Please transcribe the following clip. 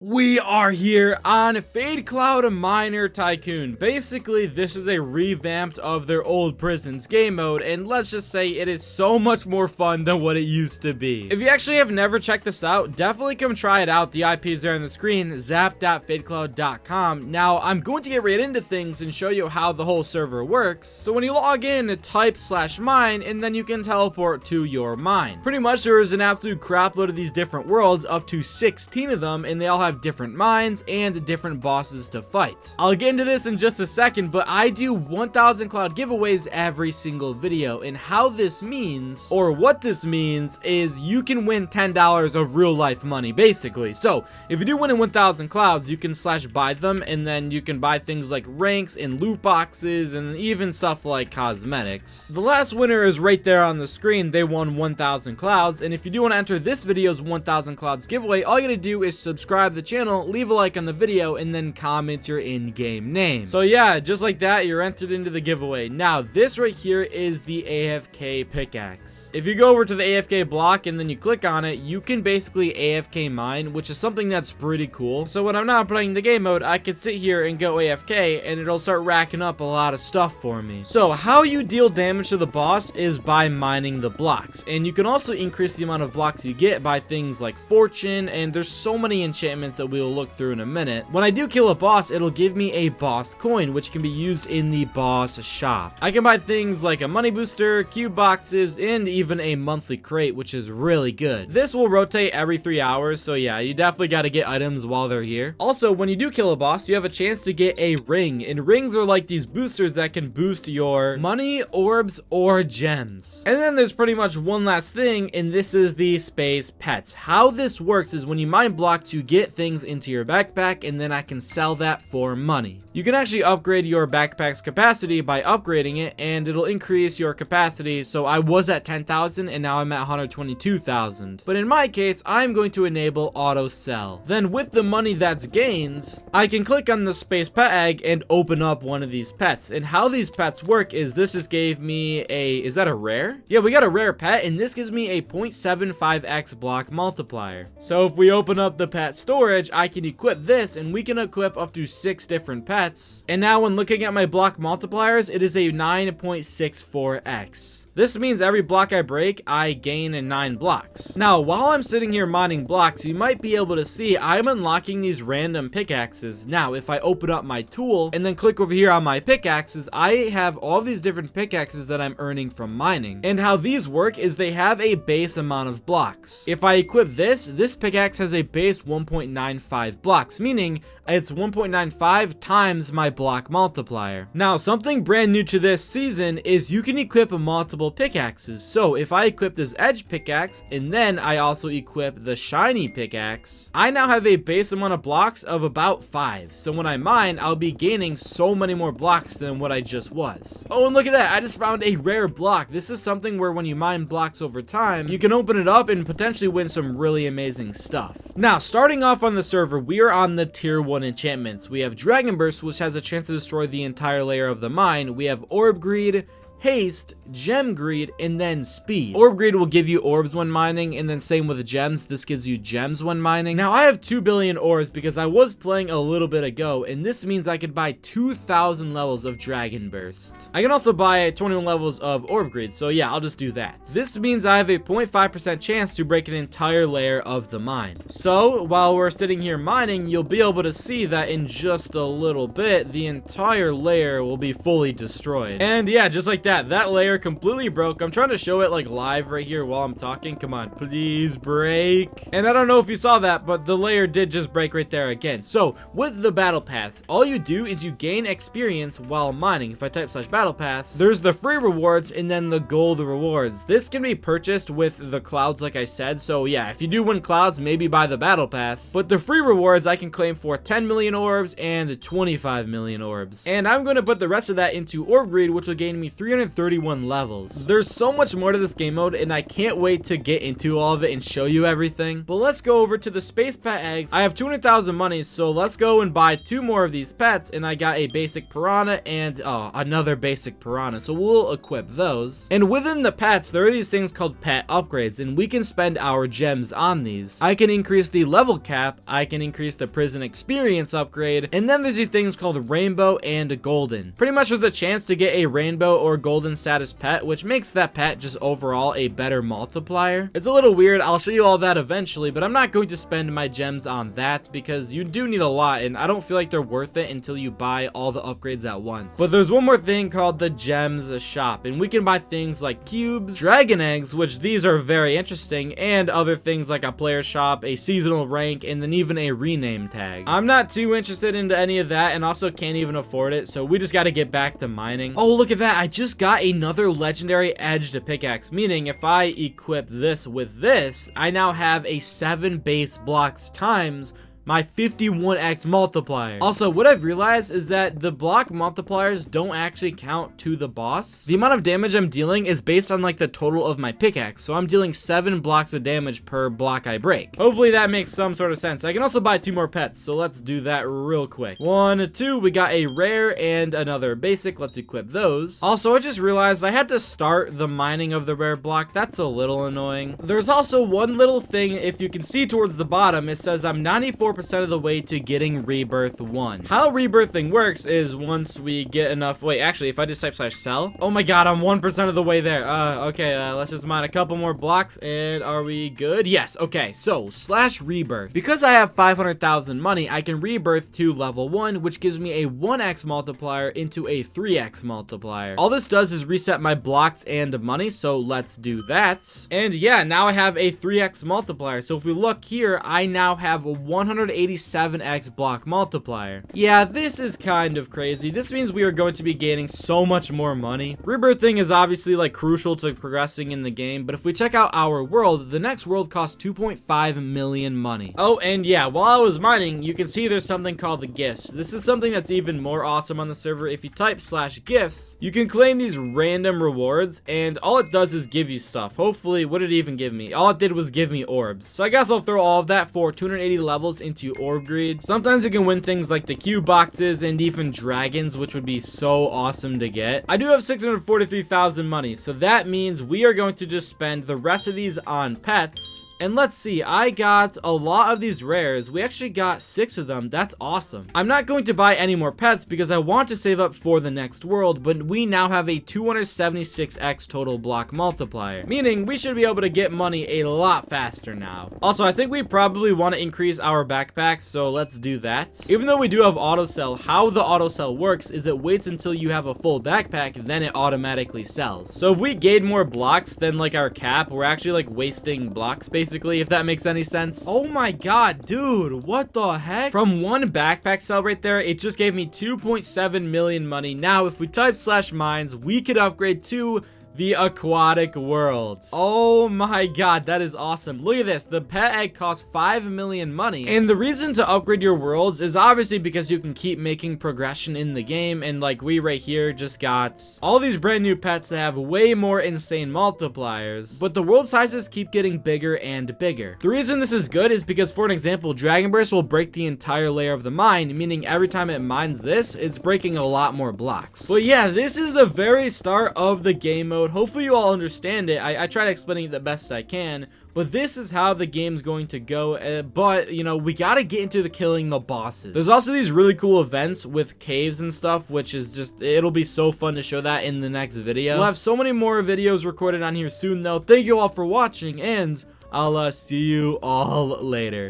We are here on Fade Cloud Miner Tycoon. Basically, this is a revamped of their old prisons game mode, and let's just say it is so much more fun than what it used to be. If you actually have never checked this out, definitely come try it out. The IP is there on the screen, zap.fadecloud.com. Now, I'm going to get right into things and show you how the whole server works. So when you log in, type /mine, and then you can teleport to your mine. Pretty much, there is an absolute crapload of these different worlds, up to 16 of them, and they all have different mines and different bosses to fight. I'll get into this in just a second, but I do 1,000 cloud giveaways every single video, and how this means, or what this means, is you can win $10 of real life money, basically. So if you do win in 1,000 clouds, you can /buy them, and then you can buy things like ranks and loot boxes and even stuff like cosmetics. The last winner is right there on the screen. They won 1,000 clouds, and if you do want to enter this video's 1,000 clouds giveaway, all you gotta do is subscribe to the channel, leave a like on the video, and then comment your in-game name. So yeah, just like that, you're entered into the giveaway. Now, this right here is the AFK pickaxe. If you go over to the AFK block and then you click on it, you can basically AFK mine, which is something that's pretty cool. So when I'm not playing the game mode, I can sit here and go AFK, and it'll start racking up a lot of stuff for me. So how you deal damage to the boss is by mining the blocks, and you can also increase the amount of blocks you get by things like fortune, and there's so many enchantments that we'll look through in a minute. When I do kill a boss, it'll give me a boss coin, which can be used in the boss shop. I can buy things like a money booster, cube boxes, and even a monthly crate, which is really good. This will rotate every 3 hours, so yeah, you definitely got to get items while they're here. Also, when you do kill a boss, you have a chance to get a ring, and rings are like these boosters that can boost your money, orbs, or gems. And then there's pretty much one last thing, and this is the space pets. How this works is when you mine blocks, you get things into your backpack, and then I can sell that for money. You can actually upgrade your backpack's capacity by upgrading it, and it'll increase your capacity. So I was at 10,000 and now I'm at 122,000. But in my case, I'm going to enable auto sell. Then with the money that's gained, I can click on the space pet egg and open up one of these pets. And how these pets work is this just gave me a, is that a rare? Yeah, we got a rare pet, and this gives me a 0.75x block multiplier. So if we open up the pet storage, I can equip this, and we can equip up to 6 different pets. And now when looking at my block multipliers, it is a 9.64x. This means every block I break, I gain 9 blocks. Now, while I'm sitting here mining blocks, you might be able to see I'm unlocking these random pickaxes. Now, if I open up my tool and then click over here on my pickaxes, I have all these different pickaxes that I'm earning from mining. And how these work is they have a base amount of blocks. If I equip this pickaxe has a base 1.95 blocks, meaning it's 1.95 times my block multiplier. Now, something brand new to this season is you can equip multiple pickaxes. So if I equip this edge pickaxe and then I also equip the shiny pickaxe, I now have a base amount of blocks of about 5. So when I mine, I'll be gaining so many more blocks than what I just was. Oh, and look at that, I just found a rare block. This is something where when you mine blocks over time, you can open it up and potentially win some really amazing stuff. Now, starting off on the server, we are on the tier 1 enchantments. We have Dragon Burst, which has a chance to destroy the entire layer of the mine. We have Orb Greed, Haste, Gem Greed, and then Speed. Orb Greed will give you orbs when mining, and then same with the gems. This gives you gems when mining. Now, I have 2 billion orbs because I was playing a little bit ago, and this means I could buy 2,000 levels of Dragon Burst. I can also buy 21 levels of Orb Greed, so yeah, I'll just do that. This means I have a 0.5% chance to break an entire layer of the mine. So, while we're sitting here mining, you'll be able to see that in just a little bit, the entire layer will be fully destroyed. And yeah, just like that layer completely broke. I'm trying to show it like live right here while I'm talking. Come on, please break. And I don't know if you saw that, but the layer did just break right there again. So with the battle pass, all you do is you gain experience while mining. If I type /battle pass, there's the free rewards and then the gold rewards. This can be purchased with the clouds like I said. So yeah, if you do win clouds, maybe buy the battle pass. But the free rewards I can claim for 10 million orbs and 25 million orbs. And I'm going to put the rest of that into Orb Greed, which will gain me 300 331 levels. There's so much more to this game mode, and I can't wait to get into all of it and show you everything. But let's go over to the space pet eggs. I have 200,000 money, so let's go and buy 2 more of these pets, and I got a basic piranha and another basic piranha, so we'll equip those. And within the pets, there are these things called pet upgrades, and we can spend our gems on these. I can increase the level cap, I can increase the prison experience upgrade, and then there's these things called rainbow and golden. Pretty much there's a chance to get a rainbow or golden status pet, which makes that pet just overall a better multiplier. It's a little weird, I'll show you all that eventually, but I'm not going to spend my gems on that because you do need a lot, and I don't feel like they're worth it until you buy all the upgrades at once. But there's one more thing called the gems shop, and we can buy things like cubes, dragon eggs, which these are very interesting, and other things like a player shop, a seasonal rank, and then even a rename tag. I'm not too interested into any of that, and also can't even afford it, so we just got to get back to mining. Oh, look at that, I just got another legendary edged pickaxe, meaning if I equip this with this, I now have a 7 base blocks times my 51x multiplier. Also, what I've realized is that the block multipliers don't actually count to the boss. The amount of damage I'm dealing is based on like the total of my pickaxe, so I'm dealing 7 blocks of damage per block I break. Hopefully that makes some sort of sense. I can also buy 2 more pets, so let's do that real quick. 1, 2, we got a rare and another basic. Let's equip those. Also, I just realized I had to start the mining of the rare block. That's a little annoying. There's also one little thing, if you can see towards the bottom, it says I'm 94% of the way to getting Rebirth 1. How rebirthing works is once we get enough, wait, actually, if I just type /sell, oh my god, I'm 1% of the way there. Okay, let's just mine a couple more blocks, and are we good? Yes, okay, so, /rebirth. Because I have 500,000 money, I can rebirth to level 1, which gives me a 1x multiplier into a 3x multiplier. All this does is reset my blocks and money, so let's do that. And yeah, now I have a 3x multiplier, so if we look here, I now have 187x block multiplier. Yeah, this is kind of crazy. This means we are going to be gaining so much more money. Rebirthing is obviously like crucial to progressing in the game, but if we check out our world, the next world costs 2.5 million money. Oh, and yeah, while I was mining, you can see there's something called the gifts. This is something that's even more awesome on the server. If you type /gifts, you can claim these random rewards, and all it does is give you stuff. Hopefully, what did it even give me? All it did was give me orbs. So I guess I'll throw all of that for 280 levels into orb greed. Sometimes you can win things like the cube boxes and even dragons, which would be so awesome to get. I do have 643,000 money, so that means we are going to just spend the rest of these on pets. And let's see, I got a lot of these rares. We actually got 6 of them. That's awesome. I'm not going to buy any more pets because I want to save up for the next world, but we now have a 276x total block multiplier, meaning we should be able to get money a lot faster now. Also, I think we probably want to increase our backpack, so let's do that. Even though we do have auto sell, how the auto sell works is it waits until you have a full backpack, then it automatically sells. So if we gain more blocks than like our cap, we're actually like wasting block space, if that makes any sense. Oh my god, dude, what the heck? From one backpack sell right there, it just gave me 2.7 million money. Now, if we type /mines, we could upgrade to the aquatic world. Oh my god, that is awesome. Look at this. The pet egg costs 5 million money. And the reason to upgrade your worlds is obviously because you can keep making progression in the game. And like we right here just got all these brand new pets that have way more insane multipliers. But the world sizes keep getting bigger and bigger. The reason this is good is because, for an example, Dragon Burst will break the entire layer of the mine, meaning every time it mines this, it's breaking a lot more blocks. But yeah, this is the very start of the game mode. Hopefully you all understand it. I try to explain it the best I can, but this is how the game's going to go. But you know, we gotta get into the killing the bosses. There's also these really cool events with caves and stuff, which is just, it'll be so fun to show that in the next video. We'll have so many more videos recorded on here soon though. Thank you all for watching, and I'll see you all later.